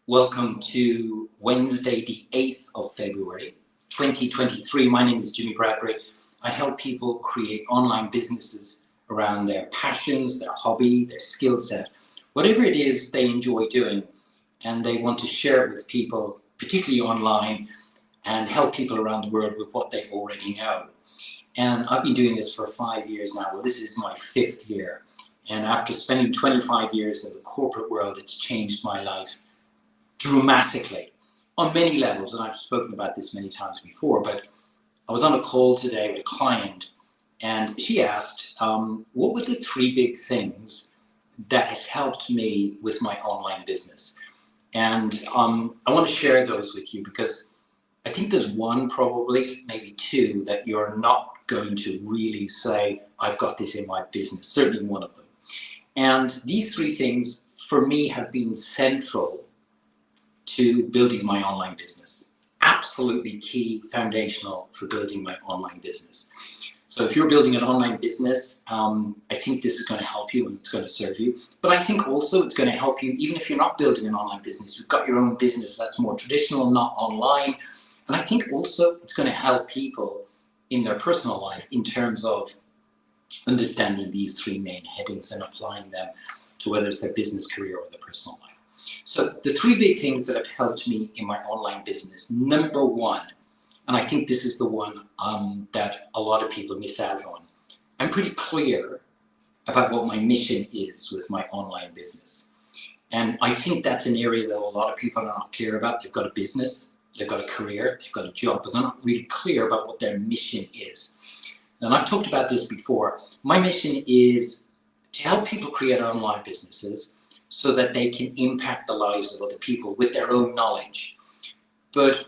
Welcome to Wednesday, the 8th of February, 2023. My name is Jimmy Bradbury. I help people create online businesses around their passions, their hobby, their skill set, whatever it is they enjoy doing, and they want to share it with people, particularly online, and help people around the world with what they already know. And I've been doing this for 5 years now. Well, this is my 5th year. And after spending 25 years in the corporate world, it's changed my life dramatically on many levels, and I've spoken about this many times before, but I was on a call today with a client and she asked, what were the 3 big things that has helped me with my online business? And I want to share those with you because I think there's one, probably maybe 2, that you're not going to really say, I've got this in my business, certainly one of them. And these 3 things for me have been central to building my online business. Absolutely key, foundational for building my online business. So if you're building an online business, I think this is going to help you and it's going to serve you. But I think also it's going to help you even if you're not building an online business, you've got your own business that's more traditional, not online. And I think also it's going to help people in their personal life in terms of understanding these 3 main headings and applying them to whether it's their business, career, or their personal life. So the 3 big things that have helped me in my online business. Number 1, and I think this is the one that a lot of people miss out on. I'm pretty clear about what my mission is with my online business. And I think that's an area that a lot of people are not clear about. They've got a business, they've got a career, they've got a job, but they're not really clear about what their mission is. And I've talked about this before. My mission is to help people create online businesses so that they can impact the lives of other people with their own knowledge. But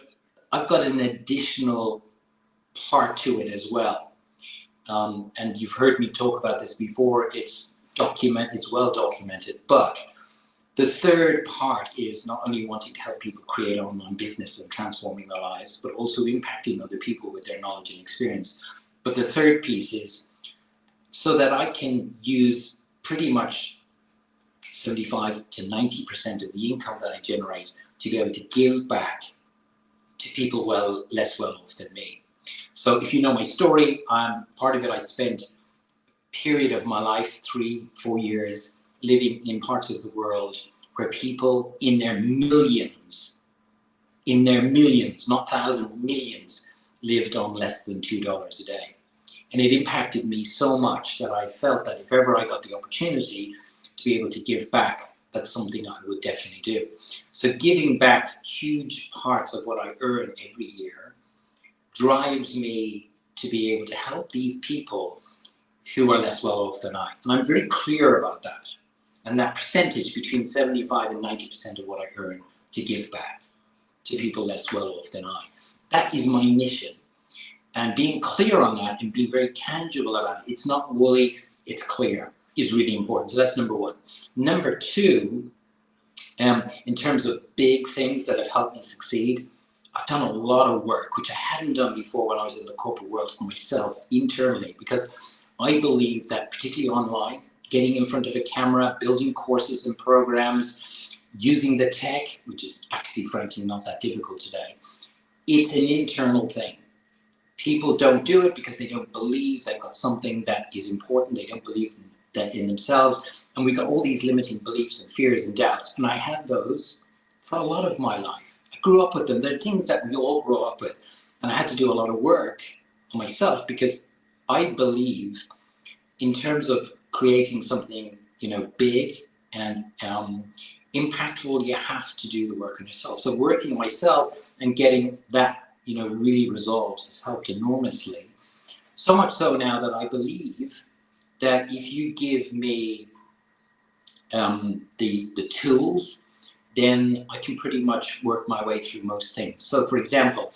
I've got an additional part to it as well. And you've heard me talk about this before. It's well documented. But the 3rd part is not only wanting to help people create online business and transforming their lives, but also impacting other people with their knowledge and experience. But the 3rd piece is so that I can use pretty much 75 to 90% of the income that I generate to be able to give back to people less well off than me. So if you know my story, part of it I spent a period of my life, 3-4 years, living in parts of the world where people in their millions, not thousands, millions, lived on less than $2 a day. And it impacted me so much that I felt that if ever I got the opportunity to be able to give back, that's something I would definitely do. So giving back huge parts of what I earn every year drives me to be able to help these people who are less well off than I. And I'm very clear about that. And that percentage between 75 and 90% of what I earn to give back to people less well off than I. That is my mission. And being clear on that and being very tangible about it, it's not woolly, it's clear, is really important. So that's number 1. Number 2, in terms of big things that have helped me succeed, I've done a lot of work, which I hadn't done before when I was in the corporate world for myself internally, because I believe that particularly online, getting in front of a camera, building courses and programs, using the tech, which is actually frankly not that difficult today, it's an internal thing. People don't do it because they don't believe they've got something that is important. They don't believe that in themselves. And we've got all these limiting beliefs and fears and doubts. And I had those for a lot of my life. I grew up with them. They're things that we all grow up with. And I had to do a lot of work on myself because I believe in terms of creating something, big and impactful, you have to do the work on yourself. So working on myself and getting that really resolved has helped enormously. So much so now that I believe that if you give me the tools, then I can pretty much work my way through most things. So for example,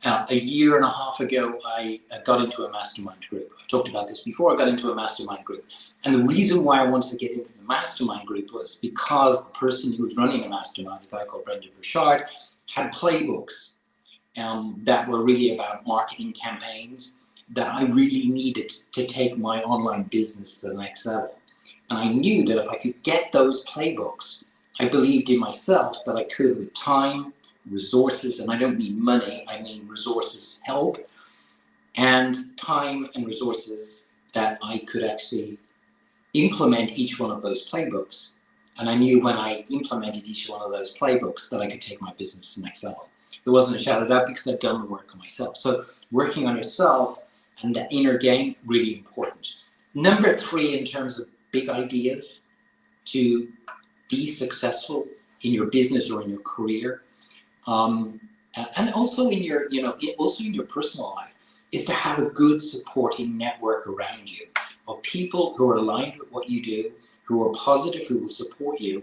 a year and a half ago, I got into a mastermind group. I've talked about this before. I got into a mastermind group. And the reason why I wanted to get into the mastermind group was because the person who was running the mastermind, a guy called Brendan Burchard, had playbooks that were really about marketing campaigns that I really needed to take my online business to the next level. And I knew that if I could get those playbooks, I believed in myself that I could, with time, resources, and I don't mean money, I mean resources, help, and time and resources, that I could actually implement each one of those playbooks. And I knew when I implemented each one of those playbooks that I could take my business to the next level. There wasn't a shadow of doubt because I'd done the work on myself. So working on yourself and that inner game, really important. Number 3, in terms of big ideas to be successful in your business or in your career, and also in your, also in your personal life, is to have a good supporting network around you of people who are aligned with what you do, who are positive, who will support you.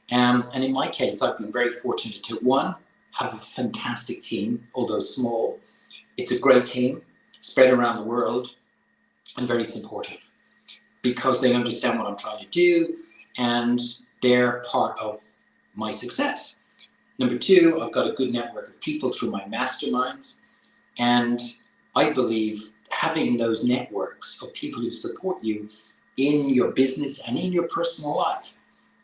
And in my case, I've been very fortunate to, one, have a fantastic team, although small. It's a great team, spread around the world, and very supportive because they understand what I'm trying to do and they're part of my success. Number 2, I've got a good network of people through my masterminds, and I believe having those networks of people who support you in your business and in your personal life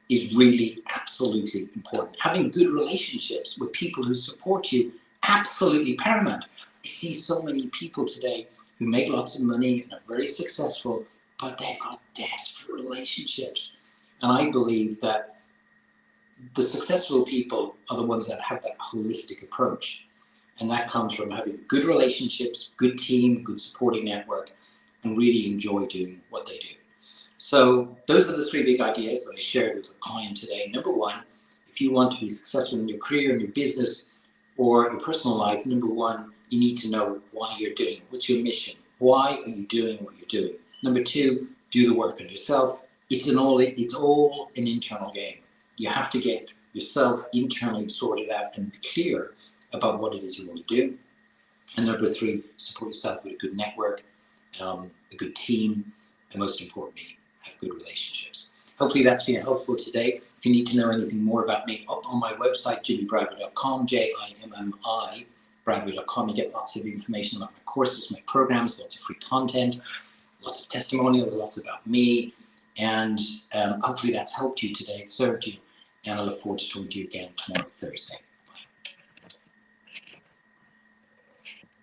is really absolutely important. Having good relationships with people who support you, absolutely paramount. I see so many people today who make lots of money and are very successful, but they've got desperate relationships. And I believe that the successful people are the ones that have that holistic approach. And that comes from having good relationships, good team, good supporting network, and really enjoy doing what they do. So those are the 3 big ideas that I shared with the client today. Number 1, if you want to be successful in your career, in your business, or your personal life, number 1, you need to know why you're doing it. What's your mission? Why are you doing what you're doing? Number 2, do the work on yourself. It's all an internal game. You have to get yourself internally sorted out and be clear about what it is you want to do. And number 3, support yourself with a good network, a good team, and most importantly, have good relationships. Hopefully that's been helpful today. If you need to know anything more about me, up on my website, jimmybradbury.com, JIMMI, bradbury.com, you get lots of information about my courses, my programs, lots of free content, lots of testimonials, lots about me, and hopefully that's helped you today, it served you, and I look forward to talking to you again tomorrow, Thursday.